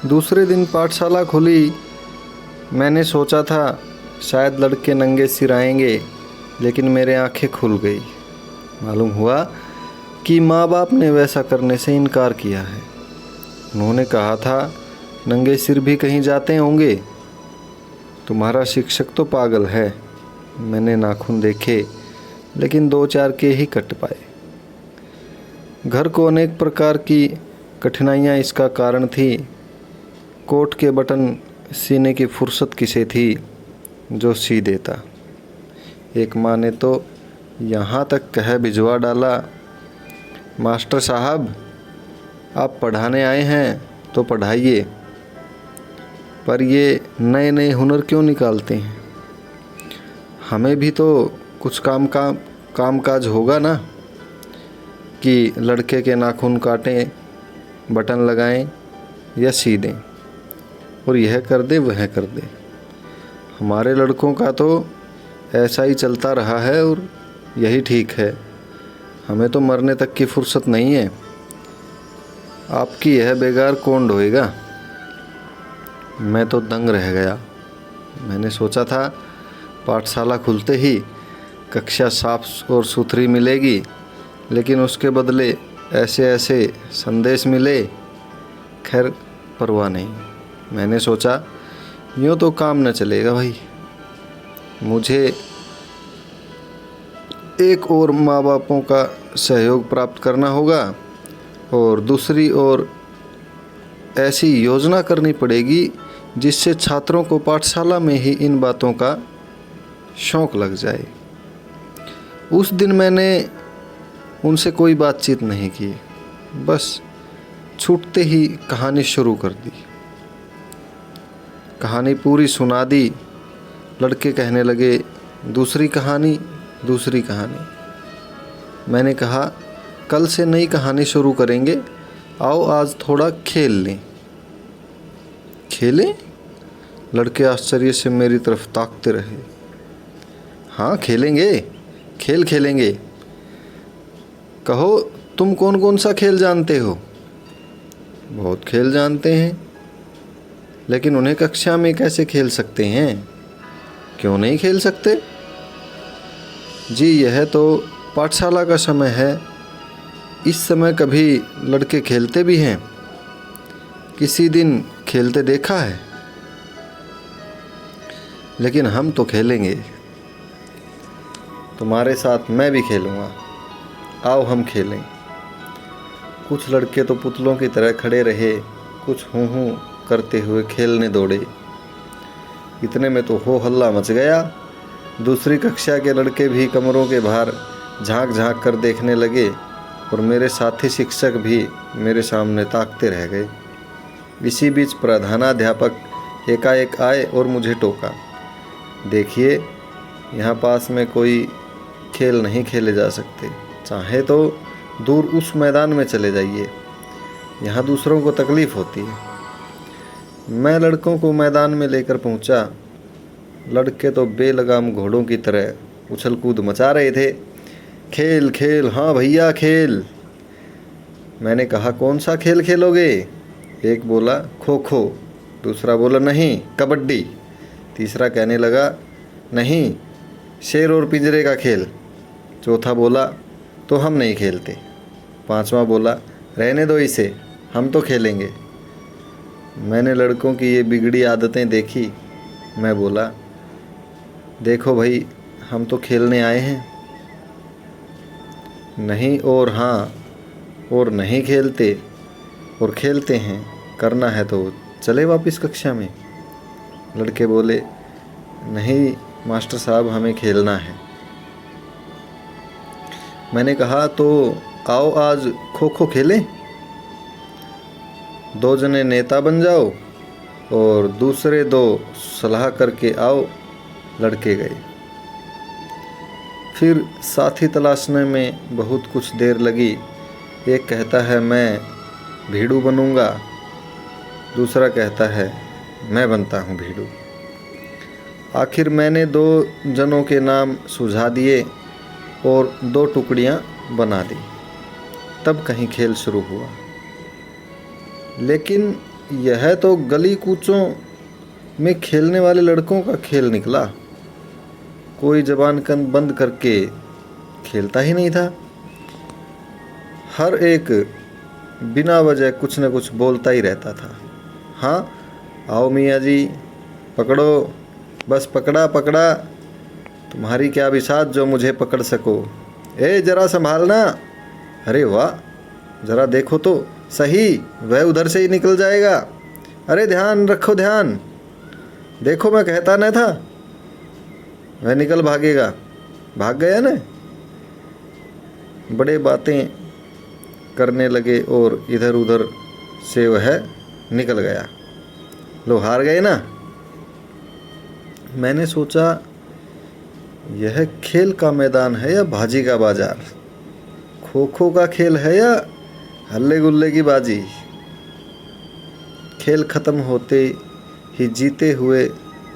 दूसरे दिन पाठशाला खुली। मैंने सोचा था शायद लड़के नंगे सिर आएंगे, लेकिन मेरे आंखें खुल गई। मालूम हुआ कि माँ बाप ने वैसा करने से इनकार किया है। उन्होंने कहा था नंगे सिर भी कहीं जाते होंगे। तुम्हारा शिक्षक तो पागल है। मैंने नाखून देखे, लेकिन 2-4 के ही कट पाए। घर को अनेक प्रकार की कठिनाइयाँ इसका कारण थी। कोट के बटन सीने की फुर्सत किसे थी जो सी देता। एक माँ ने तो यहाँ तक कह भिजवा डाला, मास्टर साहब आप पढ़ाने आए हैं तो पढ़ाइए, पर ये नए नए हुनर क्यों निकालते हैं? हमें भी तो कुछ कामकाज होगा ना, कि लड़के के नाखून काटें, बटन लगाएं या सी दें, और यह कर दे वह कर दे। हमारे लड़कों का तो ऐसा ही चलता रहा है और यही ठीक है। हमें तो मरने तक की फुर्सत नहीं है। आपकी यह बेगार कौन ढोएगा? मैं तो दंग रह गया। मैंने सोचा था पाठशाला खुलते ही कक्षा साफ और सुथरी मिलेगी, लेकिन उसके बदले ऐसे ऐसे संदेश मिले। खैर परवाह नहीं। मैंने सोचा यूँ तो काम न चलेगा भाई। मुझे एक और माँ बापों का सहयोग प्राप्त करना होगा, और दूसरी ओर ऐसी योजना करनी पड़ेगी जिससे छात्रों को पाठशाला में ही इन बातों का शौक़ लग जाए। उस दिन मैंने उनसे कोई बातचीत नहीं की, बस छूटते ही कहानी शुरू कर दी। कहानी पूरी सुना दी। लड़के कहने लगे दूसरी कहानी, दूसरी कहानी। मैंने कहा कल से नई कहानी शुरू करेंगे, आओ आज थोड़ा खेल लें। खेलें? लड़के आश्चर्य से मेरी तरफ ताकते रहे। हाँ खेलेंगे, खेल खेलेंगे। कहो तुम कौन कौन सा खेल जानते हो? बहुत खेल जानते हैं, लेकिन उन्हें कक्षा में कैसे खेल सकते हैं? क्यों नहीं खेल सकते? जी यह तो पाठशाला का समय है, इस समय कभी लड़के खेलते भी हैं? किसी दिन खेलते देखा है? लेकिन हम तो खेलेंगे। तुम्हारे साथ मैं भी खेलूँगा, आओ हम खेलें। कुछ लड़के तो पुतलों की तरह खड़े रहे, कुछ हूँ हूँ करते हुए खेलने दौड़े। इतने में तो हो हल्ला मच गया। दूसरी कक्षा के लड़के भी कमरों के बाहर झांक झांक कर देखने लगे, और मेरे साथी शिक्षक भी मेरे सामने ताकते रह गए। इसी बीच प्रधानाध्यापक एकाएक आए और मुझे टोका, देखिए यहाँ पास में कोई खेल नहीं खेले जा सकते, चाहे तो दूर उस मैदान में चले जाइए, यहाँ दूसरों को तकलीफ़ होती है। मैं लड़कों को मैदान में लेकर पहुँचा। लड़के तो बेलगाम घोड़ों की तरह उछल कूद मचा रहे थे। खेल खेल, हाँ भैया खेल। मैंने कहा कौन सा खेल खेलोगे? एक बोला खो खो, दूसरा बोला नहीं कबड्डी, तीसरा कहने लगा नहीं शेर और पिंजरे का खेल, चौथा बोला तो हम नहीं खेलते, पांचवा बोला रहने दो इसे, हम तो खेलेंगे। मैंने लड़कों की ये बिगड़ी आदतें देखी। मैं बोला देखो भाई हम तो खेलने आए हैं, नहीं और हाँ और नहीं खेलते और खेलते हैं, करना है तो चले वापस कक्षा में। लड़के बोले नहीं मास्टर साहब हमें खेलना है। मैंने कहा तो आओ आज खो खो खेलें, 2 जने नेता बन जाओ और दूसरे 2 सलाह करके आओ। लड़के गए। फिर साथी तलाशने में बहुत कुछ देर लगी। एक कहता है मैं भीड़ू बनूंगा, दूसरा कहता है मैं बनता हूँ भीड़ू। आखिर मैंने 2 जनों के नाम सुझा दिए और 2 टुकड़ियाँ बना दी। तब कहीं खेल शुरू हुआ, लेकिन यह तो गली कूचों में खेलने वाले लड़कों का खेल निकला। कोई जबान बंद करके खेलता ही नहीं था। हर एक बिना वजह कुछ न कुछ बोलता ही रहता था। हाँ, आओ मियाँ जी, पकड़ो, बस पकड़ा पकड़ा, तुम्हारी क्या बिसात जो मुझे पकड़ सको। ए जरा संभालना, अरे वाह, ज़रा देखो तो सही, वह उधर से ही निकल जाएगा। अरे ध्यान रखो ध्यान, देखो मैं कहता न था, वह निकल भागेगा। भाग गया न। बड़े बातें करने लगे और इधर उधर से वह निकल गया। लो हार गए ना। मैंने सोचा यह खेल का मैदान है या भाजी का बाजार, खो खो का खेल है या हल्ले गुल्ले की बाजी। खेल खत्म होते ही जीते हुए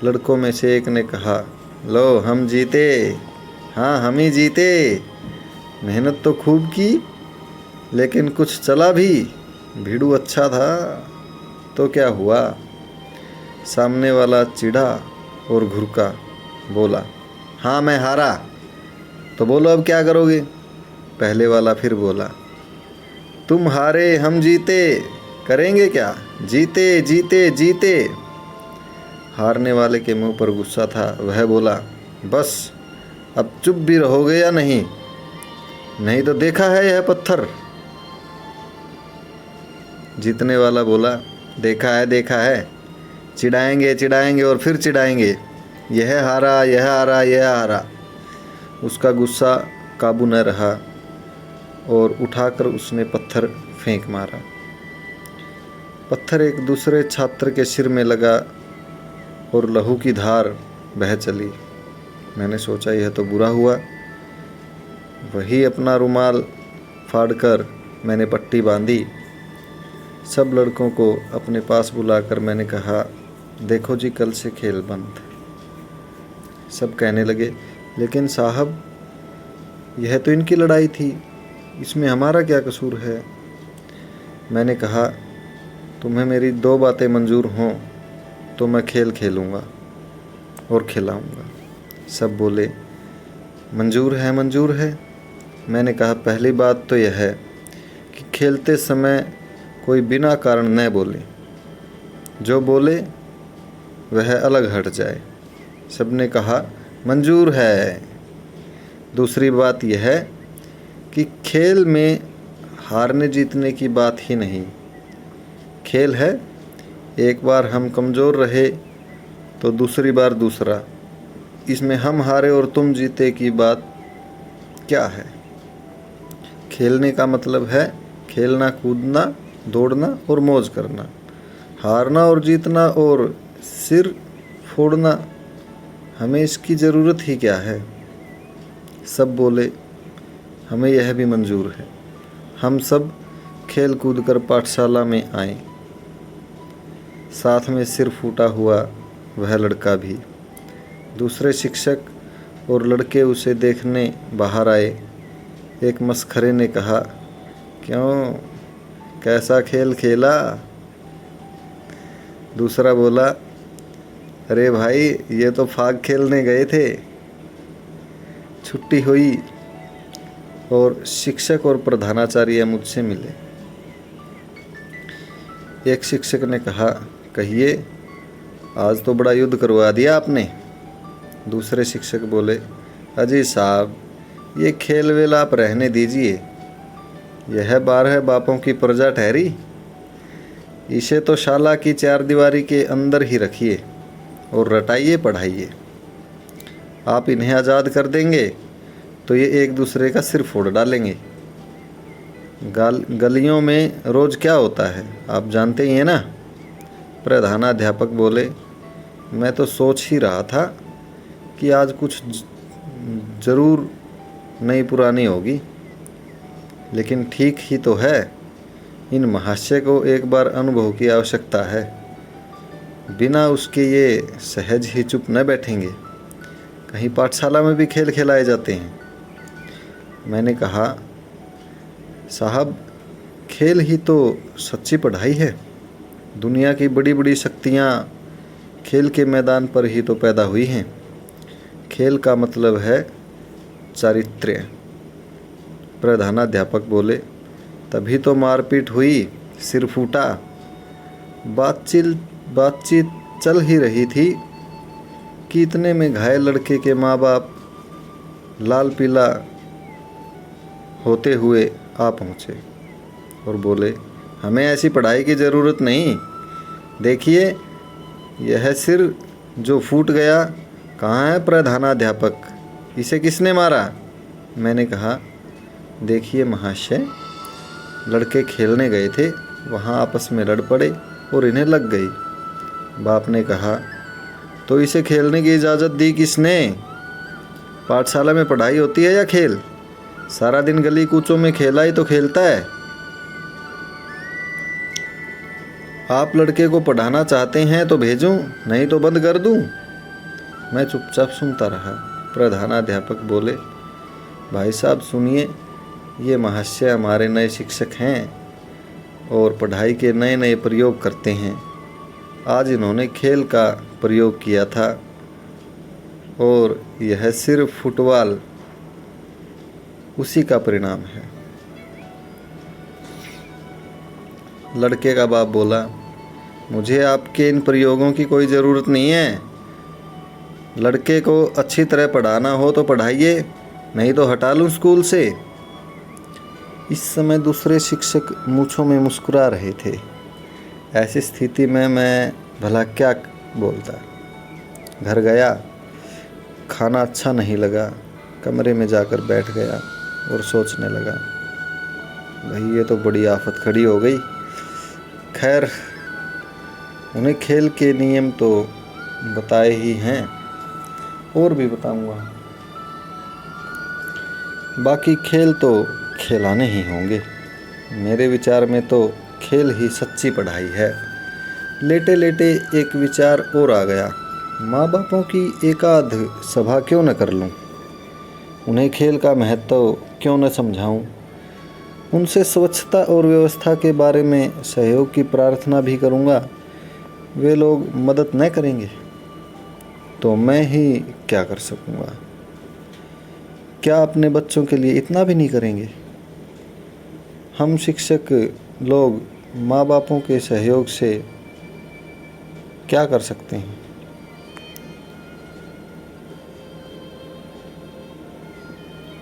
लड़कों में से एक ने कहा, लो हम जीते। हाँ हम ही जीते, मेहनत तो खूब की लेकिन कुछ चला भी, भिड़ू अच्छा था। तो क्या हुआ, सामने वाला चिढ़ा और घुरका, बोला, हाँ मैं हारा। तो बोलो अब क्या करोगे। पहले वाला फिर बोला, तुम हारे हम जीते, करेंगे क्या, जीते जीते जीते। हारने वाले के मुंह पर गुस्सा था। वह बोला, बस अब चुप भी रहोगे या नहीं, नहीं तो देखा है यह पत्थर। जीतने वाला बोला, देखा है देखा है, चिढ़ाएंगे चिढ़ाएंगे और फिर चिढ़ाएंगे, यह हारा यह हारा यह हारा। उसका गुस्सा काबू न रहा और उठाकर उसने पत्थर फेंक मारा। पत्थर एक दूसरे छात्र के सिर में लगा और लहू की धार बह चली। मैंने सोचा यह तो बुरा हुआ। वही अपना रुमाल फाड़कर मैंने पट्टी बांधी। सब लड़कों को अपने पास बुलाकर मैंने कहा, देखो जी कल से खेल बंद। सब कहने लगे, लेकिन साहब यह तो इनकी लड़ाई थी, इसमें हमारा क्या कसूर है। मैंने कहा, तुम्हें मेरी दो बातें मंजूर हों तो मैं खेल खेलूँगा और खिलाऊँगा। सब बोले, मंजूर है मंजूर है। मैंने कहा, पहली बात तो यह है कि खेलते समय कोई बिना कारण न बोले, जो बोले वह अलग हट जाए। सबने कहा मंजूर है। दूसरी बात यह है कि खेल में हारने जीतने की बात ही नहीं, खेल है एक बार हम कमज़ोर रहे तो दूसरी बार दूसरा, इसमें हम हारे और तुम जीते की बात क्या है। खेलने का मतलब है खेलना, कूदना, दौड़ना और मौज करना। हारना और जीतना और सिर फोड़ना, हमें इसकी ज़रूरत ही क्या है। सब बोले, हमें यह भी मंजूर है। हम सब खेल कूद कर पाठशाला में आए। साथ में सिर फूटा हुआ वह लड़का भी। दूसरे शिक्षक और लड़के उसे देखने बाहर आए। एक मस्खरे ने कहा, क्यों, कैसा खेल खेला। दूसरा बोला, अरे भाई ये तो फाग खेलने गए थे। छुट्टी हुई और शिक्षक और प्रधानाचार्य मुझसे मिले। एक शिक्षक ने कहा, कहिए आज तो बड़ा युद्ध करवा दिया आपने। दूसरे शिक्षक बोले, अजी साहब ये खेल वेल आप रहने दीजिए, यह 12 बापों की प्रजा ठहरी, इसे तो शाला की चार दीवारी के अंदर ही रखिए और रटाइए पढ़ाइए। आप इन्हें आज़ाद कर देंगे तो ये एक दूसरे का सिर फोड़ डालेंगे। गलियों में रोज़ क्या होता है आप जानते ही हैं ना। प्रधानाध्यापक बोले, मैं तो सोच ही रहा था कि आज कुछ ज़रूर नई पुरानी होगी, लेकिन ठीक ही तो है, इन महाशय को एक बार अनुभव की आवश्यकता है, बिना उसके ये सहज ही चुप न बैठेंगे। कहीं पाठशाला में भी खेल खिलाए जाते हैं। मैंने कहा, साहब खेल ही तो सच्ची पढ़ाई है। दुनिया की बड़ी बड़ी शक्तियाँ खेल के मैदान पर ही तो पैदा हुई हैं। खेल का मतलब है चारित्र्य। प्रधानाध्यापक बोले। तभी तो मारपीट हुई, सिर फूटा। बातचीत चल ही रही थी कि इतने में घायल लड़के के माँ बाप लाल पीला होते हुए आ पहुँचे और बोले, हमें ऐसी पढ़ाई की ज़रूरत नहीं। देखिए यह सिर जो फूट गया, कहाँ है प्रधानाध्यापक? इसे किसने मारा? मैंने कहा, देखिए महाशय, लड़के खेलने गए थे, वहाँ आपस में लड़ पड़े और इन्हें लग गई। बाप ने कहा, तो इसे खेलने की इजाज़त दी किसने? पाठशाला में पढ़ाई होती है या खेल? सारा दिन गली कूचों में खेला ही तो खेलता है। आप लड़के को पढ़ाना चाहते हैं तो भेजूं, नहीं तो बंद कर दूं? मैं चुपचाप सुनता रहा। प्रधानाध्यापक बोले, भाई साहब सुनिए, ये महाशय हमारे नए शिक्षक हैं और पढ़ाई के नए नए प्रयोग करते हैं। आज इन्होंने खेल का प्रयोग किया था और यह सिर्फ फुटबॉल उसी का परिणाम है। लड़के का बाप बोला, मुझे आपके इन प्रयोगों की कोई ज़रूरत नहीं है। लड़के को अच्छी तरह पढ़ाना हो तो पढ़ाइए, नहीं तो हटा लूँ स्कूल से। इस समय दूसरे शिक्षक मूँछों में मुस्कुरा रहे थे। ऐसी स्थिति में मैं भला क्या बोलता। घर गया, खाना अच्छा नहीं लगा, कमरे में जाकर बैठ गया और सोचने लगा, भाई ये तो बड़ी आफत खड़ी हो गई। खैर, उन्हें खेल के नियम तो बताए ही हैं, और भी बताऊंगा। बाकी खेल तो खिलाने ही होंगे। मेरे विचार में तो खेल ही सच्ची पढ़ाई है। लेटे लेटे एक विचार और आ गया, माँ बापों की एकाध सभा क्यों न कर लूँ? उन्हें खेल का महत्व क्यों न समझाऊँ? उनसे स्वच्छता और व्यवस्था के बारे में सहयोग की प्रार्थना भी करूँगा। वे लोग मदद न करेंगे तो मैं ही क्या कर सकूँगा? क्या अपने बच्चों के लिए इतना भी नहीं करेंगे? हम शिक्षक लोग माँ बापों के सहयोग से क्या कर सकते हैं?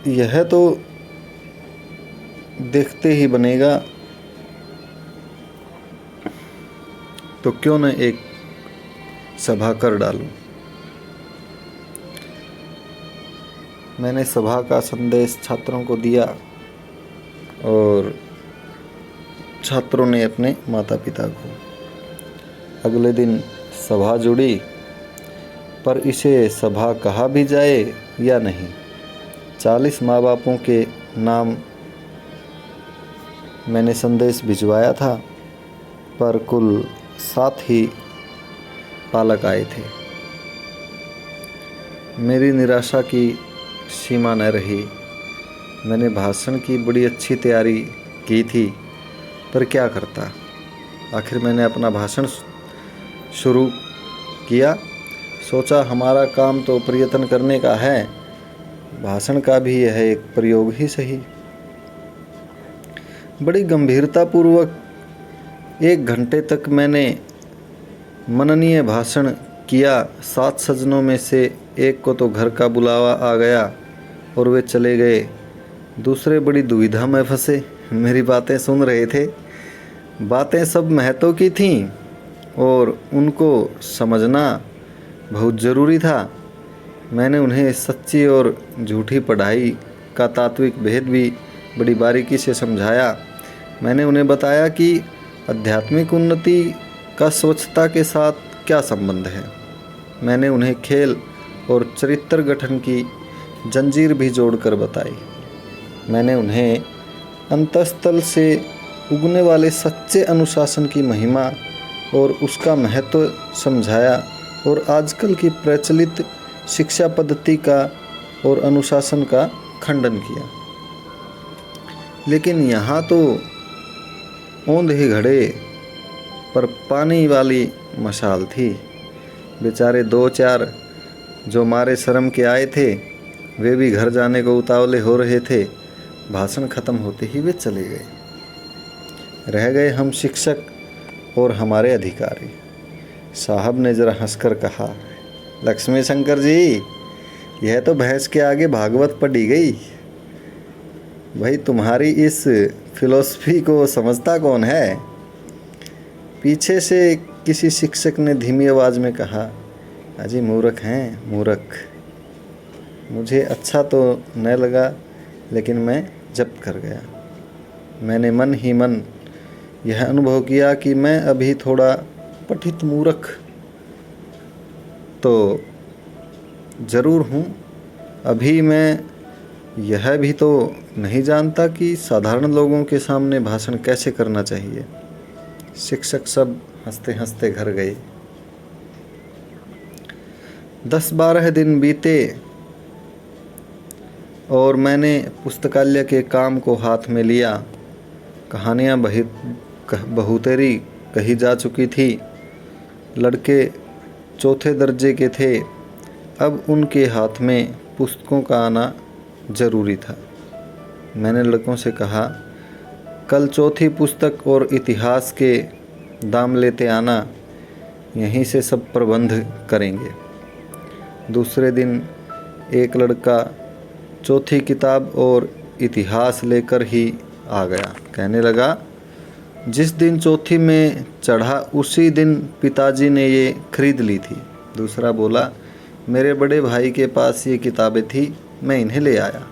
यह तो देखते ही बनेगा, तो क्यों न एक सभा कर डालूं। मैंने सभा का संदेश छात्रों को दिया और छात्रों ने अपने माता पिता को। अगले दिन सभा जुड़ी, पर इसे सभा कहा भी जाए या नहीं। 40 माँ बापों के नाम मैंने संदेश भिजवाया था, पर कुल 7 ही पालक आए थे। मेरी निराशा की सीमा न रही। मैंने भाषण की बड़ी अच्छी तैयारी की थी, पर क्या करता। आखिर मैंने अपना भाषण शुरू किया। सोचा हमारा काम तो प्रयत्न करने का है, भाषण का भी यह एक प्रयोग ही सही। बड़ी गंभीरतापूर्वक 1 घंटे तक मैंने मननीय भाषण किया। 7 सज्जनों में से एक को तो घर का बुलावा आ गया और वे चले गए। दूसरे बड़ी दुविधा में फंसे, मेरी बातें सुन रहे थे। बातें सब महत्व की थीं और उनको समझना बहुत ज़रूरी था। मैंने उन्हें सच्ची और झूठी पढ़ाई का तात्विक भेद भी बड़ी बारीकी से समझाया। मैंने उन्हें बताया कि आध्यात्मिक उन्नति का स्वच्छता के साथ क्या संबंध है। मैंने उन्हें खेल और चरित्र गठन की जंजीर भी जोड़कर बताई। मैंने उन्हें अंतःस्थल से उगने वाले सच्चे अनुशासन की महिमा और उसका महत्व समझाया और आजकल की प्रचलित शिक्षा पद्धति का और अनुशासन का खंडन किया। लेकिन यहाँ तो औंधे घड़े पर पानी वाली मशाल थी। बेचारे 2-4 जो मारे शर्म के आए थे वे भी घर जाने को उतावले हो रहे थे। भाषण खत्म होते ही वे चले गए। रह गए हम शिक्षक और हमारे अधिकारी। साहब ने जरा हंसकर कहा, लक्ष्मी शंकर जी, यह तो भैंस के आगे भागवत पढ़ी गई। भाई तुम्हारी इस फिलॉसफी को समझता कौन है? पीछे से किसी शिक्षक ने धीमी आवाज़ में कहा, अजी मूर्ख हैं, मूर्ख। मुझे अच्छा तो न लगा, लेकिन मैं जब्त कर गया। मैंने मन ही मन यह अनुभव किया कि मैं अभी थोड़ा पठित मूर्ख तो ज़रूर हूँ। अभी मैं यह भी तो नहीं जानता कि साधारण लोगों के सामने भाषण कैसे करना चाहिए। शिक्षक सब हंसते हंसते घर गए। 10-12 दिन बीते और मैंने पुस्तकालय के काम को हाथ में लिया। कहानियाँ बहुतेरी कही जा चुकी थी। लड़के 4थे दर्जे के थे। अब उनके हाथ में पुस्तकों का आना ज़रूरी था। मैंने लड़कों से कहा, कल 4थी पुस्तक और इतिहास के दाम लेते आना, यहीं से सब प्रबंध करेंगे। दूसरे दिन एक लड़का 4थी किताब और इतिहास लेकर ही आ गया। कहने लगा, जिस दिन 4थी में चढ़ा उसी दिन पिताजी ने ये खरीद ली थी। दूसरा बोला, मेरे बड़े भाई के पास ये किताबें थी, मैं इन्हें ले आया।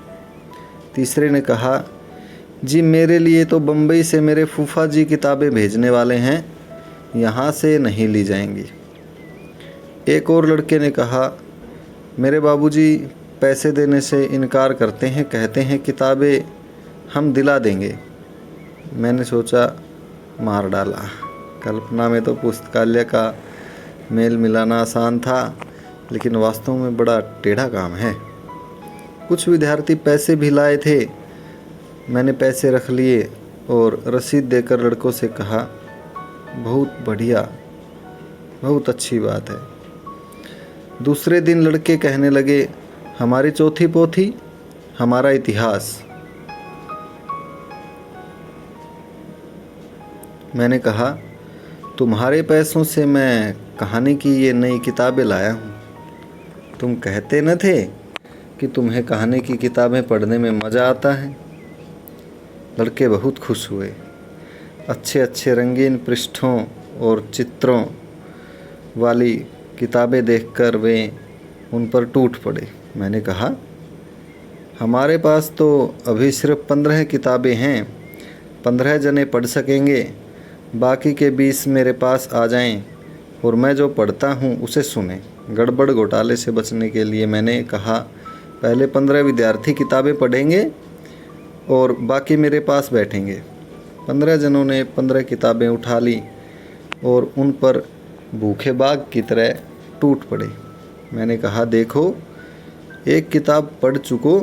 तीसरे ने कहा, जी मेरे लिए तो बम्बई से मेरे फूफा जी किताबें भेजने वाले हैं, यहाँ से नहीं ली जाएंगी। एक और लड़के ने कहा, मेरे बाबूजी पैसे देने से इनकार करते हैं, कहते हैं किताबें हम दिला देंगे। मैंने सोचा, मार डाला। कल्पना में तो पुस्तकालय का मेल मिलाना आसान था, लेकिन वास्तव में बड़ा टेढ़ा काम है। कुछ विद्यार्थी पैसे भी लाए थे। मैंने पैसे रख लिए और रसीद देकर लड़कों से कहा, बहुत बढ़िया, बहुत अच्छी बात है। दूसरे दिन लड़के कहने लगे, हमारी 4थी पोथी, हमारा इतिहास। मैंने कहा, तुम्हारे पैसों से मैं कहानी की ये नई किताबें लाया हूँ। तुम कहते न थे कि तुम्हें कहानी की किताबें पढ़ने में मज़ा आता है। लड़के बहुत खुश हुए। अच्छे अच्छे रंगीन पृष्ठों और चित्रों वाली किताबें देखकर वे उन पर टूट पड़े। मैंने कहा, हमारे पास तो अभी सिर्फ 15 किताबें हैं, 15 जने पढ़ सकेंगे। बाकी के 20 मेरे पास आ जाएं और मैं जो पढ़ता हूँ उसे सुने। गड़बड़ घोटाले से बचने के लिए मैंने कहा, पहले 15 विद्यार्थी किताबें पढ़ेंगे और बाकी मेरे पास बैठेंगे। 15 जनों ने 15 किताबें उठा ली और उन पर भूखे बाघ की तरह टूट पड़े। मैंने कहा, देखो, एक किताब पढ़ चुको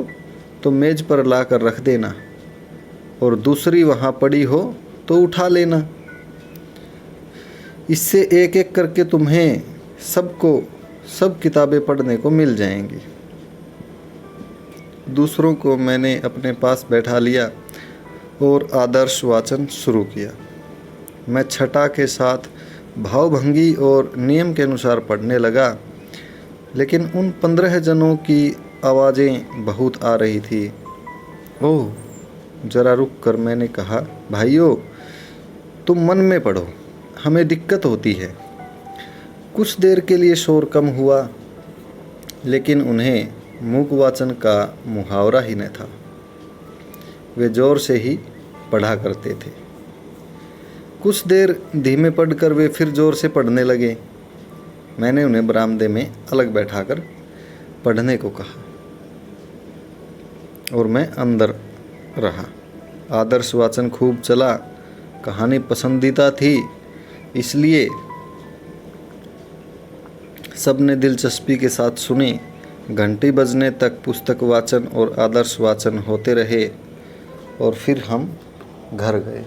तो मेज़ पर ला कर रख देना और दूसरी वहाँ पड़ी हो तो उठा लेना। इससे एक एक करके तुम्हें सबको सब किताबें पढ़ने को मिल जाएंगी। दूसरों को मैंने अपने पास बैठा लिया और आदर्श वाचन शुरू किया। मैं छटा के साथ भावभंगी और नियम के अनुसार पढ़ने लगा, लेकिन उन 15 जनों की आवाज़ें बहुत आ रही थी। ओह, ज़रा रुक कर मैंने कहा, भाइयों, तुम मन में पढ़ो, हमें दिक्कत होती है। कुछ देर के लिए शोर कम हुआ, लेकिन उन्हें मूक वाचन का मुहावरा ही न था। वे ज़ोर से ही पढ़ा करते थे। कुछ देर धीमे पढ़कर वे फिर ज़ोर से पढ़ने लगे। मैंने उन्हें बरामदे में अलग बैठाकर पढ़ने को कहा और मैं अंदर रहा। आदर्श वाचन खूब चला। कहानी पसंदीदा थी, इसलिए सबने दिलचस्पी के साथ सुनी। घंटी बजने तक पुस्तक वाचन और आदर्श वाचन होते रहे और फिर हम घर गए।